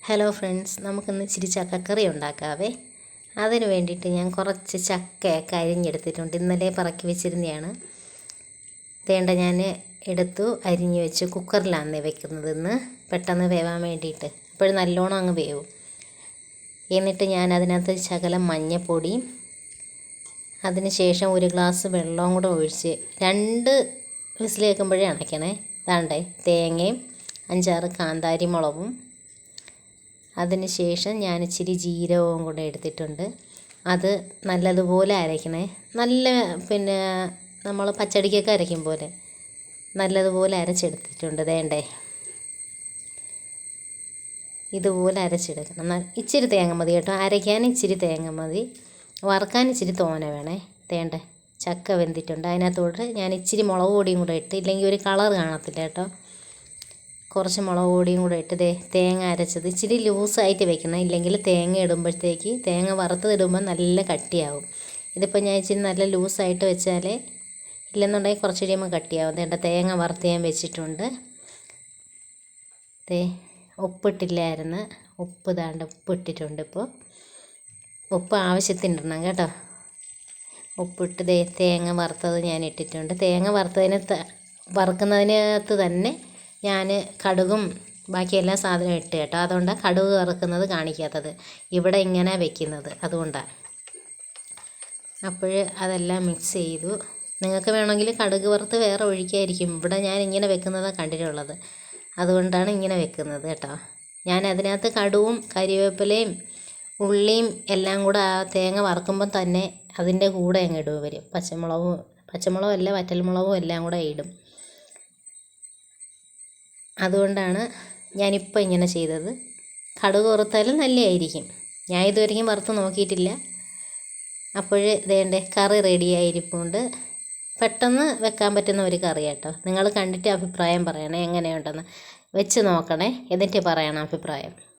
Hello friends, നമുക്കിന്ന് ഇച്ചിരി ചക്കക്കറി ഉണ്ടാക്കാവേ. അതിന് വേണ്ടിയിട്ട് ഞാൻ കുറച്ച് ചക്കയൊക്കെ അരിഞ്ഞെടുത്തിട്ടുണ്ട്. ഇന്നലെ പറക്കി വെച്ചിരുന്നതാണ്. തേണ്ട ഞാൻ എടുത്തു അരിഞ്ഞ് വെച്ച് കുക്കറിലാണ് വെക്കുന്നത്. ഇന്ന് പെട്ടെന്ന് വേവാൻ വേണ്ടിയിട്ട്. അപ്പോൾ നല്ലോണം അങ്ങ് വേവും. എന്നിട്ട് ഞാൻ അതിനകത്ത് ശകലം മഞ്ഞൾപ്പൊടിയും അതിന് ശേഷം ഒരു ഗ്ലാസ് വെള്ളവും കൂടെ ഒഴിച്ച് 2 വിസിൽ കേൾക്കുമ്പോഴേ അണയ്ക്കണേ. ദാണ്ടേ തേങ്ങയും 5-6 കാന്താരി മുളകും അതിന് ശേഷം ഞാൻ ഇച്ചിരി ജീരകവും കൂടെ എടുത്തിട്ടുണ്ട്. അത് നല്ലതുപോലെ അരയ്ക്കണേ. നല്ല നമ്മൾ പച്ചടിക്കൊക്കെ അരയ്ക്കും പോലെ നല്ലതുപോലെ അരച്ചെടുത്തിട്ടുണ്ട്. വേണ്ടേ ഇതുപോലെ അരച്ചെടുക്കണം. ഇച്ചിരി തേങ്ങ മതി കേട്ടോ. അരയ്ക്കാൻ ഇച്ചിരി തേങ്ങ മതി. വറുക്കാൻ ഇച്ചിരി തോന വേണേ. തേണ്ടേ ചക്ക വെന്തിട്ടുണ്ട്. അതിനകത്തോട്ട് ഞാൻ ഇച്ചിരി മുളക് പൊടിയും കൂടെ ഇട്ട്, ഇല്ലെങ്കിൽ ഒരു കളർ കാണത്തില്ല കേട്ടോ. കുറച്ച് മുളക് പൊടിയും കൂടെ ഇട്ട് തേങ്ങ അരച്ചത് ഇച്ചിരി ലൂസായിട്ട് വെക്കണം. ഇല്ലെങ്കിൽ തേങ്ങ ഇടുമ്പോഴത്തേക്ക് തേങ്ങ വറുത്തതിടുമ്പോൾ നല്ല കട്ടിയാവും. ഇതിപ്പോൾ ഞാൻ ഇച്ചിരി നല്ല ലൂസായിട്ട് വെച്ചാലേ, ഇല്ലെന്നുണ്ടെങ്കിൽ കുറച്ച് കഴിയുമ്പോൾ കട്ടിയാവും. തേങ്ങ വറുത്ത് ഞാൻ വെച്ചിട്ടുണ്ട്. ഉപ്പിട്ടില്ലായിരുന്നു. ഉപ്പിട്ടിട്ടുണ്ട്. ഇപ്പോൾ ഉപ്പ് ആവശ്യത്തിന് ഇടണം കേട്ടോ. ഉപ്പിട്ട് തേങ്ങ വറുത്തത് ഞാൻ ഇട്ടിട്ടുണ്ട്. തേങ്ങ വറുക്കുന്നതിനകത്ത് തന്നെ ഞാൻ കടുകും ബാക്കി എല്ലാ സാധനവും ഇട്ട് കേട്ടോ. അതുകൊണ്ടാണ് കടുക് വറുക്കുന്നത് കാണിക്കാത്തത്. ഇവിടെ ഇങ്ങനെ വെക്കുന്നത്, അതുകൊണ്ടാണ്. അപ്പോൾ അതെല്ലാം മിക്സ് ചെയ്തു. നിങ്ങൾക്ക് വേണമെങ്കിൽ കടുക് വറുത്ത് വേറെ ഒഴിക്കായിരിക്കും. ഇവിടെ ഞാൻ ഇങ്ങനെ വെക്കുന്നതാണ് കണ്ടിട്ടുള്ളത്. അതുകൊണ്ടാണ് ഇങ്ങനെ വെക്കുന്നത് കേട്ടോ. ഞാൻ അതിനകത്ത് കടുവും കരിവേപ്പിലയും ഉള്ളിയും എല്ലാം കൂടെ ആ തേങ്ങ വറുക്കുമ്പോൾ തന്നെ അതിൻ്റെ കൂടെ അങ്ങ് ഇടും ഇവർ. പച്ചമുളകും അല്ല വറ്റൽമുളകും എല്ലാം കൂടെ ഇടും. അതുകൊണ്ടാണ് ഞാനിപ്പോൾ ഇങ്ങനെ ചെയ്തത്. കടുക് വറുത്താലും നല്ലതായിരിക്കും. ഞാൻ ഇതുവരെയും വറുത്ത് നോക്കിയിട്ടില്ല. അപ്പോൾ വേണ്ടേ കറി റെഡിയായിരിപ്പുണ്ട്. പെട്ടെന്ന് വെക്കാൻ പറ്റുന്ന ഒരു കറി കേട്ടോ. നിങ്ങൾ കണ്ടിട്ട് അഭിപ്രായം പറയണേ എങ്ങനെയുണ്ടെന്ന്. വെച്ച് നോക്കണേ, എന്നിട്ട് പറയണം അഭിപ്രായം.